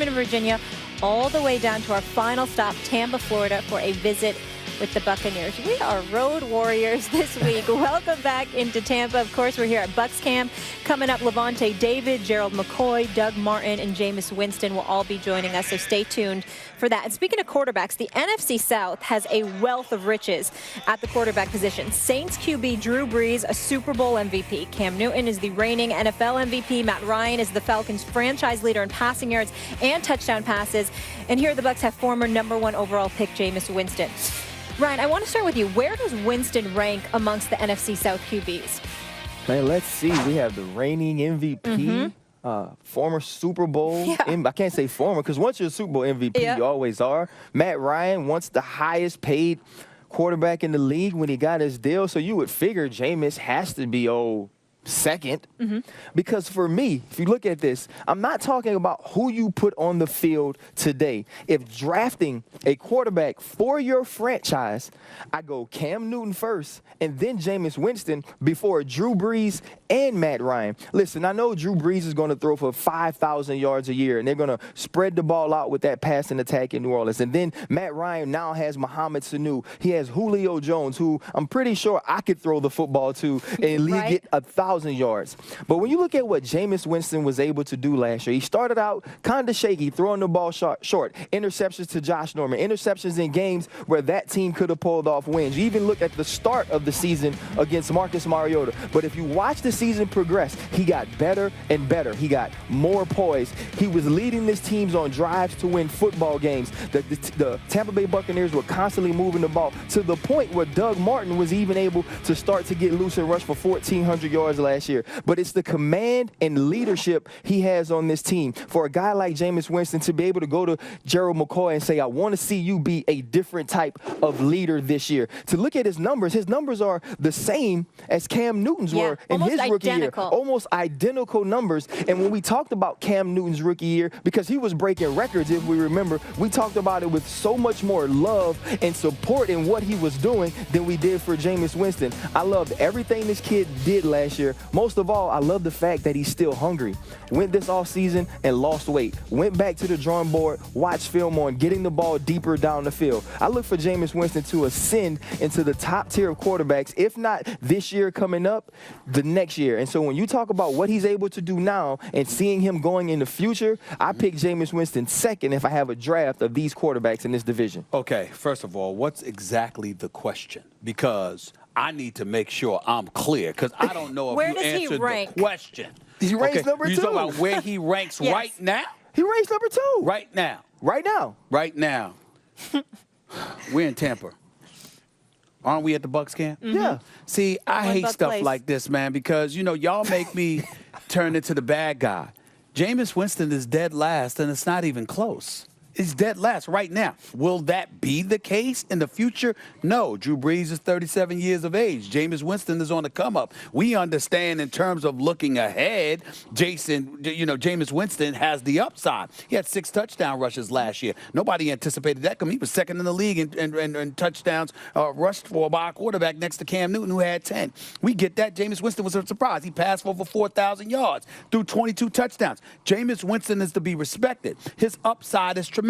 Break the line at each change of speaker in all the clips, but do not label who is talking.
Virginia, all the way down to our final stop, Tampa, Florida, for a visit with the Buccaneers. We are road warriors this week. Welcome back into Tampa. Of course, we're here at Bucs Camp. Coming up, Levante David, Gerald McCoy, Doug Martin, and Jameis Winston will all be joining us, so stay tuned for that. And speaking of quarterbacks, the NFC South has a wealth of riches at the quarterback position. Saints QB Drew Brees, a Super Bowl MVP. Cam Newton is the reigning NFL MVP. Matt Ryan is the Falcons' franchise leader in passing yards and touchdown passes. And here the Bucs have former #1 overall pick Jameis Winston. Ryan, I want to start with you. Where does Winston rank amongst the NFC South QBs?
Man, let's see. We have the reigning MVP, former Super Bowl. I can't say former because once you're a Super Bowl MVP, you always are. Matt Ryan, once the highest paid quarterback in the league when he got his deal. So you would figure Jameis has to be second, because for me, if you look at this, I'm not talking about who you put on the field today. If drafting a quarterback for your franchise, I go Cam Newton first and then Jameis Winston before Drew Brees and Matt Ryan. Listen, I know Drew Brees is going to throw for 5,000 yards a year, and they're going to spread the ball out with that passing attack in New Orleans. And then Matt Ryan now has Mohamed Sanu. He has Julio Jones, who I'm pretty sure I could throw the football to and get 1,000 yards. But when you look at what Jameis Winston was able to do last year, he started out kind of shaky, throwing the ball short, interceptions to Josh Norman, interceptions in games where that team could have pulled off wins. You even look at the start of the season against Marcus Mariota. But if you watch the season progress, he got better and better. He got more poised. He was leading his teams on drives to win football games. The Tampa Bay Buccaneers were constantly moving the ball to the point where Doug Martin was even able to start to get loose and rush for 1,400 yards last year. But it's the command and leadership he has on this team. For a guy like Jameis Winston to be able to go to Gerald McCoy and say, I want to see you be a different type of leader this year. To look at his numbers are the same as Cam Newton's were in his rookie year. Almost identical numbers. And when we talked about Cam Newton's rookie year, because he was breaking records, if we remember, we talked about it with so much more love and support in what he was doing than we did for Jameis Winston. I loved everything this kid did last year. Most of all, I love the fact that he's still hungry. Went this offseason and lost weight. Went back to the drawing board, watched film on getting the ball deeper down the field. I look for Jameis Winston to ascend into the top tier of quarterbacks, if not this year coming up, the next year. And so when you talk about what he's able to do now and seeing him going in the future, I pick Jameis Winston second if I have a draft of these quarterbacks in this division.
Okay, first of all, what's exactly the question? Because I need to make sure I'm clear, because I don't know if you answered the question.
He ranks number 2.
You talking about where he ranks right now?
He ranks number 2.
Right now.
Right now.
Right now. We're in Tampa. Aren't we at the Bucs camp?
Yeah.
See, I hate stuff like this, man, because, y'all make me turn into the bad guy. Jameis Winston is dead last, and it's not even close. It's dead last right now. Will that be the case in the future? No. Drew Brees is 37 years of age. Jameis Winston is on the come up. We understand in terms of looking ahead, Jameis Winston has the upside. He had 6 touchdown rushes last year. Nobody anticipated that because he was second in the league in touchdowns rushed for by a quarterback next to Cam Newton, who had 10. We get that. Jameis Winston was a surprise. He passed for over 4,000 yards through 22 touchdowns. Jameis Winston is to be respected. His upside is tremendous.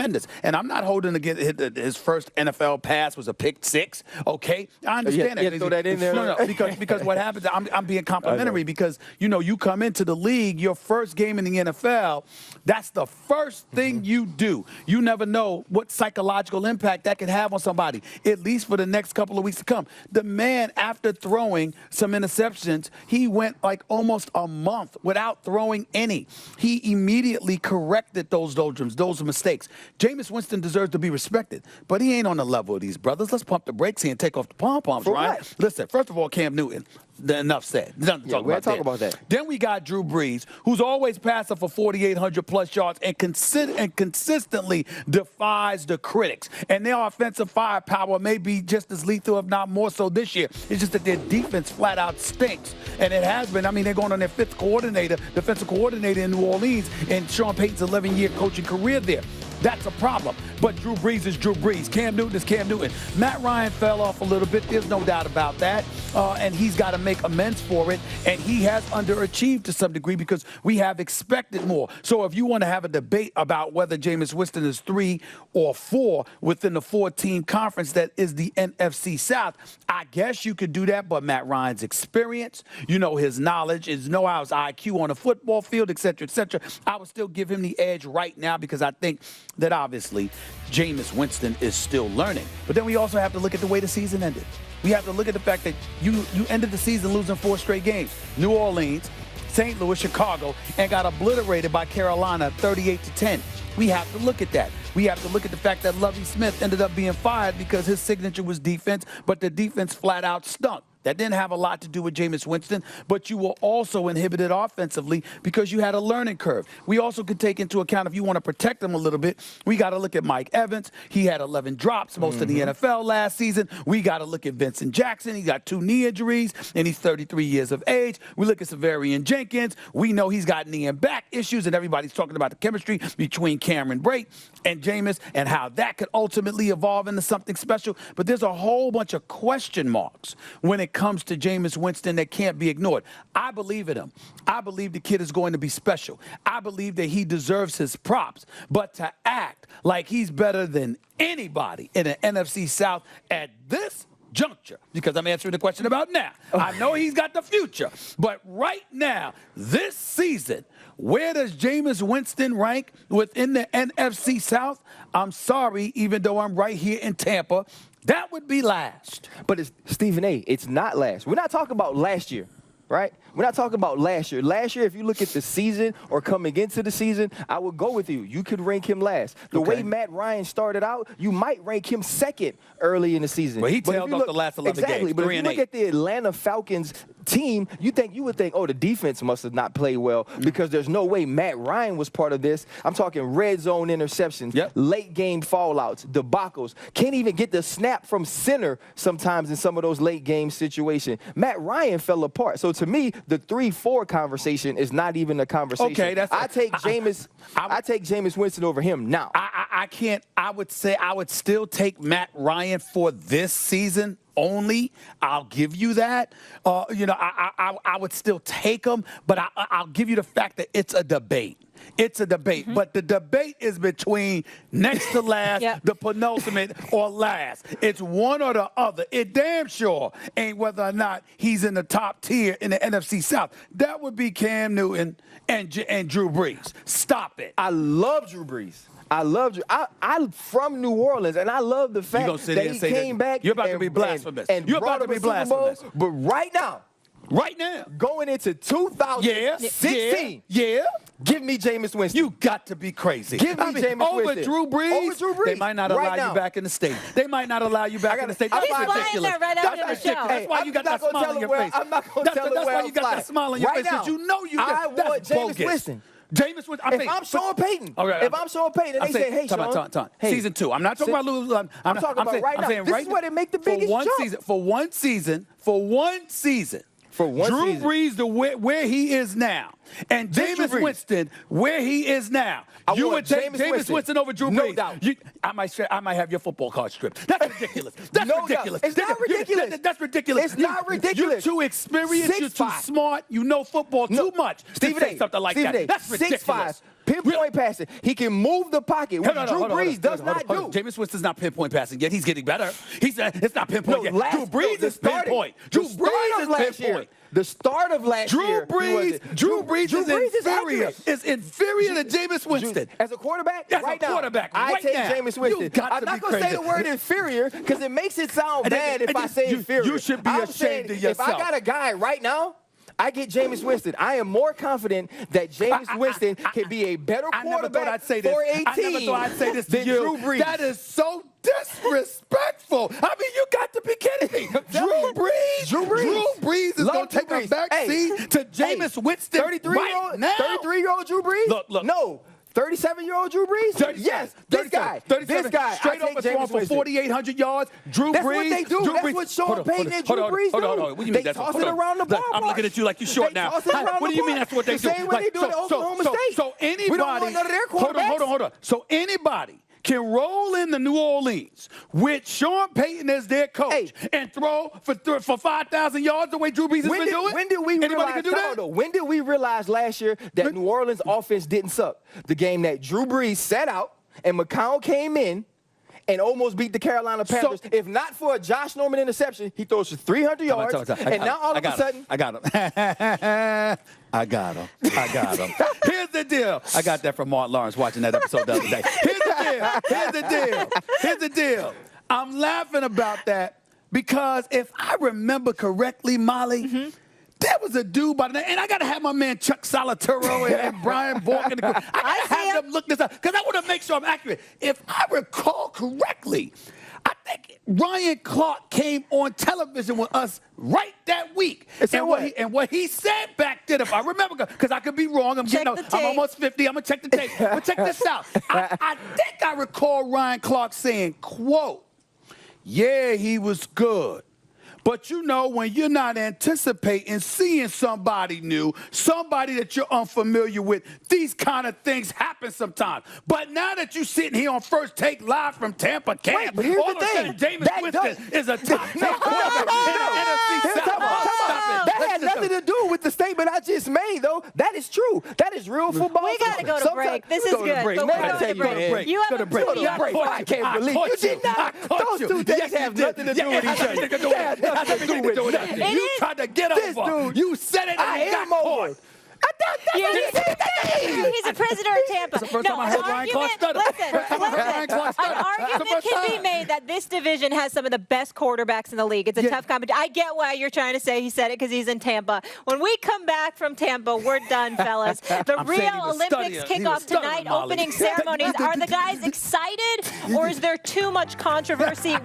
And I'm not holding his first NFL pass was a pick 6. Okay, I understand that.
Throw that in there.
No, because what happens? I'm being complimentary because you come into the league, your first game in the NFL, that's the first thing you do. You never know what psychological impact that can have on somebody, at least for the next couple of weeks to come. The man, after throwing some interceptions, he went like almost a month without throwing any. He immediately corrected those doldrums, those mistakes. Jameis Winston deserves to be respected, but he ain't on the level of these brothers. Let's pump the brakes here and take off the pom-poms, right? Listen, first of all, Cam Newton, enough said. Nothing to talk about that. Then we got Drew Brees, who's always passing for 4,800-plus yards and consistently defies the critics. And their offensive firepower may be just as lethal, if not more so this year. It's just that their defense flat out stinks. And it has been. I mean, they're going on their 5th defensive coordinator in New Orleans, and Sean Payton's 11-year coaching career there. that's a problem. But Drew Brees is Drew Brees. Cam Newton is Cam Newton. Matt Ryan fell off a little bit. There's no doubt about that. And he's got to make amends for it. And he has underachieved to some degree because we have expected more. So if you want to have a debate about whether Jameis Winston is 3 or 4 within the 4-team conference that is the NFC South, I guess you could do that. But Matt Ryan's experience, his knowledge, his know-how, his IQ on a football field, et cetera, I would still give him the edge right now because I think that obviously Jameis Winston is still learning. But then we also have to look at the way the season ended. We have to look at the fact that you ended the season losing 4 straight games. New Orleans, St. Louis, Chicago, and got obliterated by Carolina 38-10. We have to look at that. We have to look at the fact that Lovie Smith ended up being fired because his signature was defense, but the defense flat out stunk. That didn't have a lot to do with Jameis Winston, but you were also inhibited offensively because you had a learning curve. We also could take into account, if you want to protect him a little bit, we got to look at Mike Evans. He had 11 drops, most of the NFL last season. We got to look at Vincent Jackson. He got 2 knee injuries, and he's 33 years of age. We look at Severian Jenkins. We know he's got knee and back issues, and everybody's talking about the chemistry between Cameron Brate and Jameis and how that could ultimately evolve into something special. But there's a whole bunch of question marks when it comes to Jameis Winston that can't be ignored. I believe in him. I believe the kid is going to be special. I believe that he deserves his props. But to act like he's better than anybody in the NFC South at this juncture, because I'm answering the question about now. I know he's got the future, but right now, this season, where does Jameis Winston rank within the NFC South? I'm sorry, even though I'm right here in Tampa, that would be last.
But it's Stephen A. It's not last. We're not talking about last year, right? We're not talking about last year. Last year, if you look at the season or coming into the season, I would go with you. You could rank him last. The way Matt Ryan started out, you might rank him second early in the season.
Well, he tailed off the last 11 games.
But if you look at the Atlanta Falcons team, you would think, oh, the defense must have not played well because there's no way Matt Ryan was part of this. I'm talking red zone interceptions, late game fallouts, debacles. Can't even get the snap from center sometimes in some of those late game situations. Matt Ryan fell apart. So to me, the 3-4 conversation is not even a conversation.
Okay,
I take Jameis Winston over him now.
I can't. I would say I would still take Matt Ryan for this season only. I'll give you that. I would still take him, but I'll give you the fact that it's a debate. It's a debate, but the debate is between next to last, the penultimate, or last. It's one or the other. It damn sure ain't whether or not he's in the top tier in the NFC South. That would be Cam Newton and Drew Brees. Stop it.
I love Drew Brees. I love Drew. I'm from New Orleans, and I love the fact that he came back.
You're about to be blasphemous.
You're about to be blasphemous. But right now, going into 2016, give me Jameis Winston.
You got to be crazy.
Give me Jameis
over
Winston.
Drew Brees. They might not allow you back in the state. They might not allow you back in the state. That's ridiculous.
That's ridiculous.
That's why you got that smile on your face.
I'm not going to tell him
That's why you got that smile on your face. Because you know you got.
I want Jameis Winston.
Jameis Winston.
If I'm Sean Payton, and they say, hey, Sean,
season 2. I'm not talking about losing.
I'm talking about right now. This is where they make the biggest jump.
For one season, Drew Brees, where he is now, and Jameis Winston, where he is now. You would take Jameis Winston over Drew Brees.
No doubt.
I might have your football card stripped. That's ridiculous. That's ridiculous.
It's not ridiculous.
That's ridiculous.
It's not ridiculous.
You're too experienced. You're too smart. You know football too much to say something like that. That's ridiculous.
6'5", pinpoint passing. He can move the pocket, which Drew Brees does not do.
Jameis Winston's not pinpoint passing yet. He's getting better. It's not pinpoint yet. Drew Brees is pinpoint. Drew Brees is pinpoint.
The start of last year.
Drew Brees is inferior to Jameis Winston.
As a quarterback,
I
take Jameis Winston. I'm not going to say the word inferior because it makes it sound bad if I say inferior.
You should be ashamed of yourself.
If I got a guy right now, I get Jameis Winston. I am more confident that Jameis Winston can be a better quarterback for a team
I never thought I'd say this to
than
you.
Drew Brees.
That is so disrespectful. I mean, you got to be kidding me. Drew Brees is going to take a back seat to Jameis Winston
33-year-old
now.
33-year-old Drew Brees?
Look.
No. 37-year-old Drew Brees? Yes, this guy.
Straight up throwing for 4,800 yards. Drew Brees.
That's what they do. That's what Sean Payton and Drew Brees do.
Hold on. What do you mean
they toss it around the ball.
I'm looking at you like you're short now. What do you mean that's what they do?
The same way they do at Oklahoma State.
So anybody.
We don't want none of their quarterbacks.
Hold on. So anybody can roll into New Orleans with Sean Payton as their coach and throw for 5,000 yards the way Drew Brees has been doing?
When did we When did we realize last year that New Orleans offense didn't suck? The game that Drew Brees sat out and McCown came in and almost beat the Carolina Panthers. So, if not for a Josh Norman interception, he throws for 300 yards. And now all of a sudden,
I got him. I got him. Here's the deal. I got that from Mark Lawrence watching that episode the other day. Here's the deal. I'm laughing about that because if I remember correctly, Molly, there was a dude by the name, and I got to have my man Chuck Solitero and Brian Bork in the group. I got to have them look this up because I want to make sure I'm accurate. If I recall correctly, I think Ryan Clark came on television with us right that week. And what he said back then, if I remember, because I could be wrong, I'm almost 50, I'm going to check the tape. But check this out. I think I recall Ryan Clark saying, quote, yeah, he was good. But you know, when you're not anticipating seeing somebody new, somebody that you're unfamiliar with, these kind of things happen sometimes. But now that you're sitting here on First Take live from Tampa camp,
but here's
all
the
of a sudden
thing.
Jameis Winston is a top 10 quarterback in the NFC South.
That had nothing to do with the statement I just made, though. That is true. That is real football.
We got to go to break. This is good. But we're going to break. You have a break.
I can't believe you did not. Those two things have nothing to do with each other.
You tried to get over. You said it and you got caught.
He's a prisoner of Tampa.
It's the first time I heard Ryan Clark stutter.
An argument can be made that this division has some of the best quarterbacks in the league. It's a tough competition. I get why you're trying to say he said it because he's in Tampa. When we come back from Tampa, we're done, fellas. The Rio Olympics kickoff tonight, opening ceremonies. Are the guys excited or is there too much controversy?